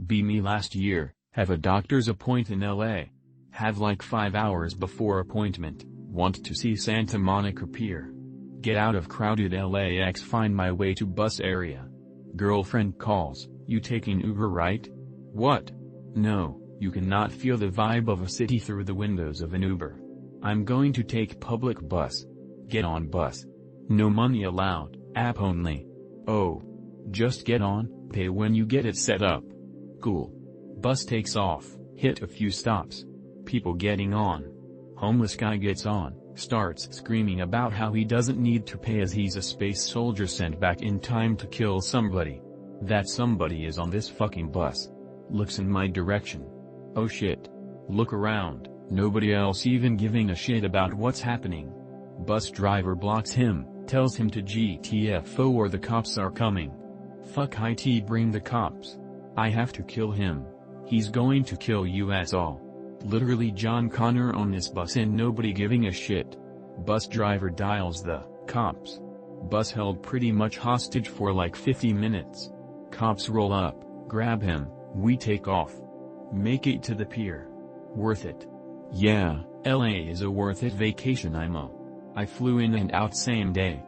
Be me last year, have a doctor's appointment in LA. Have like 5 hours before appointment, want to see Santa Monica Pier. Get out of crowded LAX, find my way to bus area. Girlfriend calls, you taking Uber right? What? No, you cannot feel the vibe of a city through the windows of an Uber. I'm going to take public bus. Get on bus. No money allowed, app only. Oh. Just get on, pay when you get it set up. Cool. Bus takes off, hit a few stops. People getting on. Homeless guy gets on, starts screaming about how he doesn't need to pay as he's a space soldier sent back in time to kill somebody. That somebody is on this fucking bus. Looks in my direction. Oh shit. Look around, nobody else even giving a shit about what's happening. Bus driver blocks him, tells him to GTFO or the cops are coming. Fuck it, bring the cops. I have to kill him. He's going to kill us all. Literally John Connor on this bus and nobody giving a shit. Bus driver dials the cops. Bus held pretty much hostage for like 50 minutes. Cops roll up, grab him, we take off. Make it to the pier. Worth it. Yeah, LA is a worth it vacation. I flew in and out same day.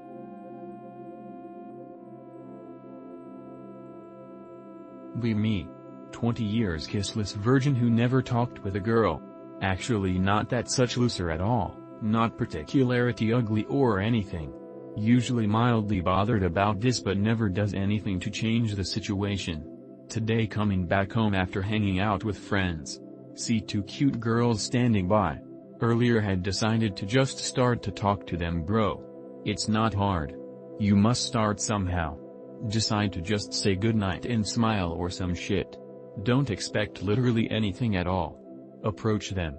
Be me. 20 years kissless virgin who never talked with a girl. Actually not that such loser at all, not particularly ugly or anything. Usually mildly bothered about this but never does anything to change the situation. Today coming back home after hanging out with friends. See two cute girls standing by. Earlier had decided to just start to talk to them bro. It's not hard. You must start somehow. Decide to just say goodnight and smile or some shit. Don't expect literally anything at all. Approach them.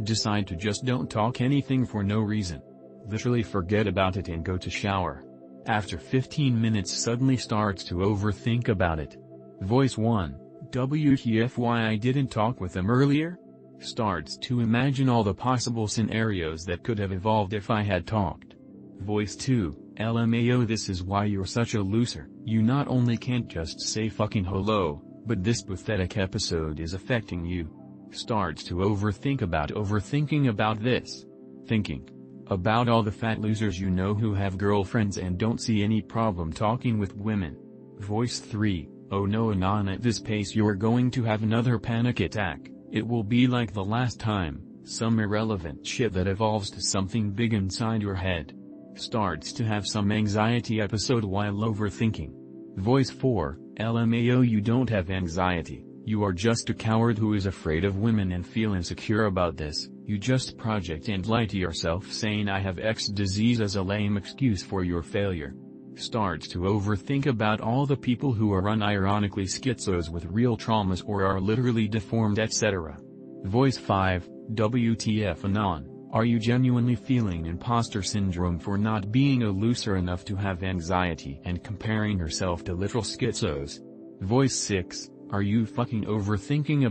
Decide to just don't talk anything for no reason. Literally forget about it and go to shower. After 15 minutes suddenly starts to overthink about it. Voice 1, WTF why I didn't talk with them earlier? Starts to imagine all the possible scenarios that could have evolved if I had talked. Voice 2, LMAO this is why you're such a loser. You not only can't just say fucking hello, but this pathetic episode is affecting you. Starts to overthinking about this. Thinking about all the fat losers you know who have girlfriends and don't see any problem talking with women. Voice 3, oh no Anon, at this pace you're going to have another panic attack. It will be like the last time, some irrelevant shit that evolves to something big inside your head. Starts to have some anxiety episode while overthinking. Voice 4, LMAO you don't have anxiety, you are just a coward who is afraid of women and feel insecure about this, you just project and lie to yourself saying I have X disease as a lame excuse for your failure. Starts to overthink about all the people who are unironically schizos with real traumas or are literally deformed etc. Voice 5, WTF Anon. Are you genuinely feeling imposter syndrome for not being a loser enough to have anxiety and comparing yourself to literal schizos? Voice 6, are you fucking overthinking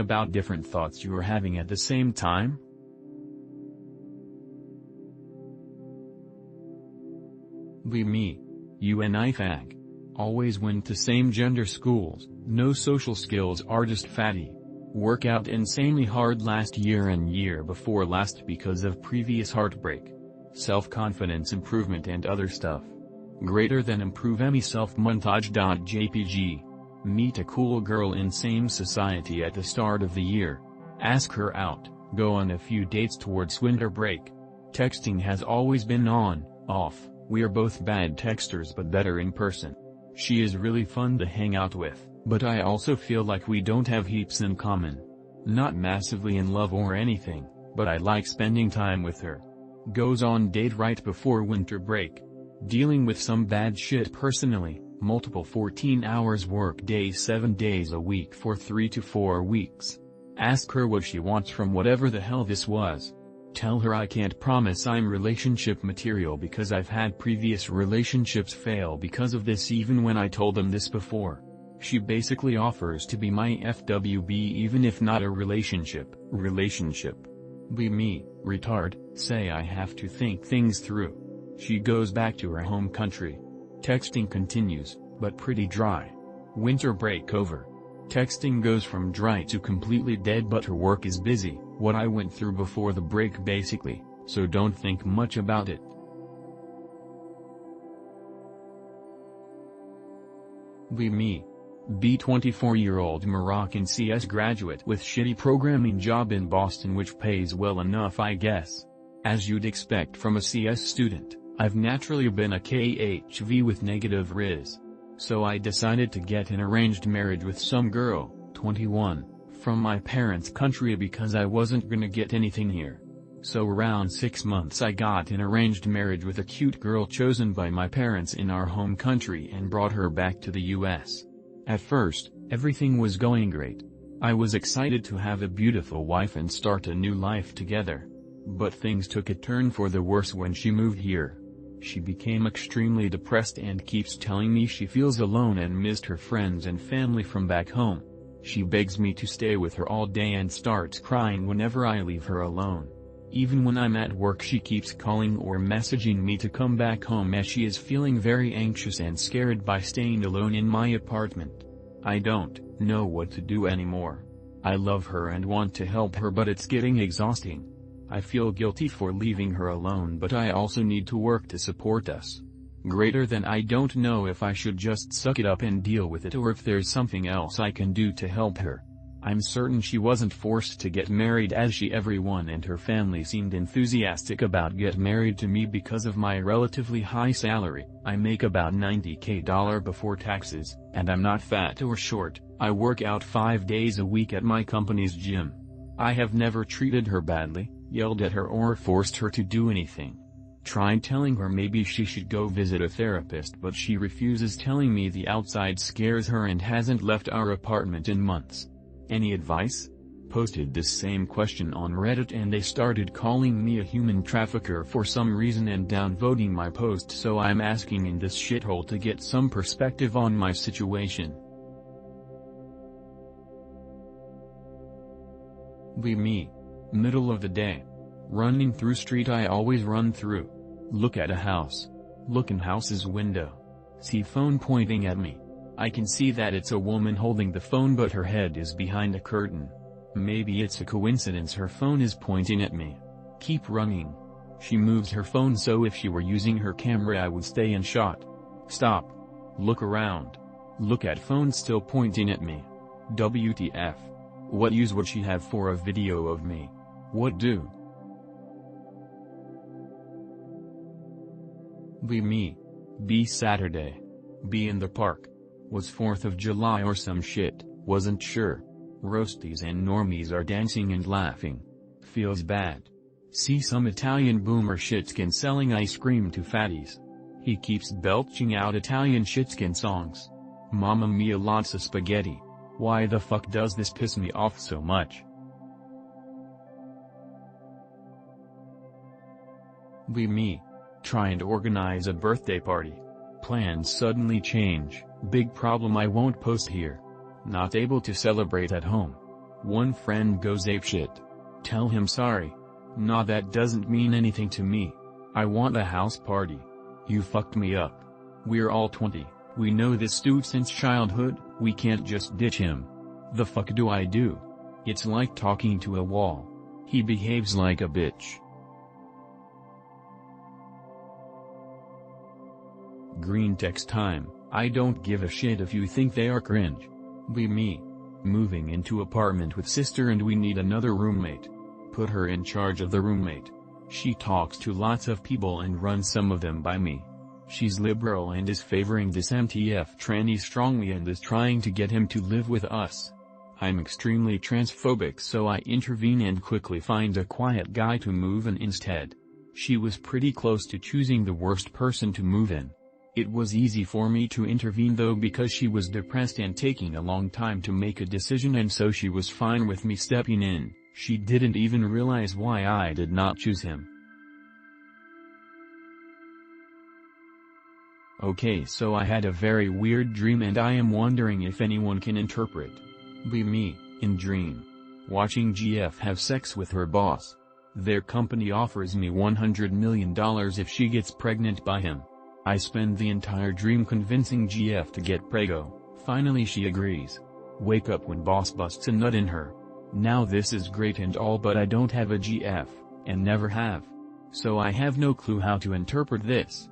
about different thoughts you are having at the same time? Be me. You and I fag. Always went to same gender schools, no social skills are just fatty. Work out insanely hard last year and year before last because of previous heartbreak. Self-confidence improvement and other stuff. Greater than improve me self-montage.jpg. Meet a cool girl in same society at the start of the year. Ask her out, go on a few dates towards winter break. Texting has always been on, off, we are both bad texters but better in person. She is really fun to hang out with. But I also feel like we don't have heaps in common. Not massively in love or anything, but I like spending time with her. Goes on date right before winter break. Dealing with some bad shit personally, multiple 14 hours work days 7 days a week for 3 to 4 weeks. Ask her what she wants from whatever the hell this was. Tell her I can't promise I'm relationship material because I've had previous relationships fail because of this even when I told them this before. She basically offers to be my FWB even if not a relationship. Be me, retard, say I have to think things through. She goes back to her home country. Texting continues, but pretty dry. Winter break over. Texting goes from dry to completely dead, but her work is busy, what I went through before the break basically, so don't think much about it. Me. B 24-year-old Moroccan CS graduate with shitty programming job in Boston which pays well enough I guess. As you'd expect from a CS student, I've naturally been a KHV with negative riz. So I decided to get an arranged marriage with some girl, 21, from my parents' country because I wasn't gonna get anything here. So around 6 months I got an arranged marriage with a cute girl chosen by my parents in our home country and brought her back to the US. At first, everything was going great. I was excited to have a beautiful wife and start a new life together. But things took a turn for the worse when she moved here. She became extremely depressed and keeps telling me she feels alone and missed her friends and family from back home. She begs me to stay with her all day and starts crying whenever I leave her alone. Even when I'm at work she keeps calling or messaging me to come back home as she is feeling very anxious and scared by staying alone in my apartment. I don't know what to do anymore. I love her and want to help her but it's getting exhausting. I feel guilty for leaving her alone but I also need to work to support us. Greater than I don't know if I should just suck it up and deal with it or if there's something else I can do to help her. I'm certain she wasn't forced to get married as everyone and her family seemed enthusiastic about get married to me because of my relatively high salary. I make about $90K before taxes, and I'm not fat or short. I work out 5 days a week at my company's gym. I have never treated her badly, yelled at her or forced her to do anything. Tried telling her maybe she should go visit a therapist but she refuses, telling me the outside scares her and hasn't left our apartment in months. Any advice? Posted this same question on Reddit and they started calling me a human trafficker for some reason and downvoting my post, so I'm asking in this shithole to get some perspective on my situation. Me. Middle of the day. Running through street I always run through. Look at a house. Look in house's window. See phone pointing at me. I can see that it's a woman holding the phone but her head is behind a curtain. Maybe it's a coincidence her phone is pointing at me. Keep running. She moves her phone so if she were using her camera I would stay in shot. Stop. Look around. Look at phone still pointing at me. WTF. What use would she have for a video of me? What do? Me. B Saturday. B in the park. Was 4th of July or some shit, wasn't sure. Roasties and normies are dancing and laughing. Feels bad. See some Italian boomer shitskin selling ice cream to fatties. He keeps belching out Italian shitskin songs. Mamma mia, lots of spaghetti. Why the fuck does this piss me off so much? Me. Trying to organize a birthday party. Plans suddenly change. Big problem, I won't post here. Not able to celebrate at home. One friend goes apeshit. Tell him sorry. Nah, that doesn't mean anything to me. I want a house party. You fucked me up. We're all 20, we know this dude since childhood, we can't just ditch him. The fuck do I do? It's like talking to a wall. He behaves like a bitch. Greentext time. I don't give a shit if you think they are cringe. Me. Moving into apartment with sister and we need another roommate. Put her in charge of the roommate. She talks to lots of people and runs some of them by me. She's liberal and is favoring this MTF tranny strongly and is trying to get him to live with us. I'm extremely transphobic, so I intervene and quickly find a quiet guy to move in instead. She was pretty close to choosing the worst person to move in. It was easy for me to intervene though because she was depressed and taking a long time to make a decision, and so she was fine with me stepping in. She didn't even realize why I did not choose him. Okay, so I had a very weird dream and I am wondering if anyone can interpret. Me. In dream. Watching GF have sex with her boss. Their company offers me $100 million if she gets pregnant by him. I spend the entire dream convincing GF to get preggo, Finally she agrees. Wake up when boss busts a nut in her. Now this is great and all, but I don't have a GF, and never have. So I have no clue how to interpret this.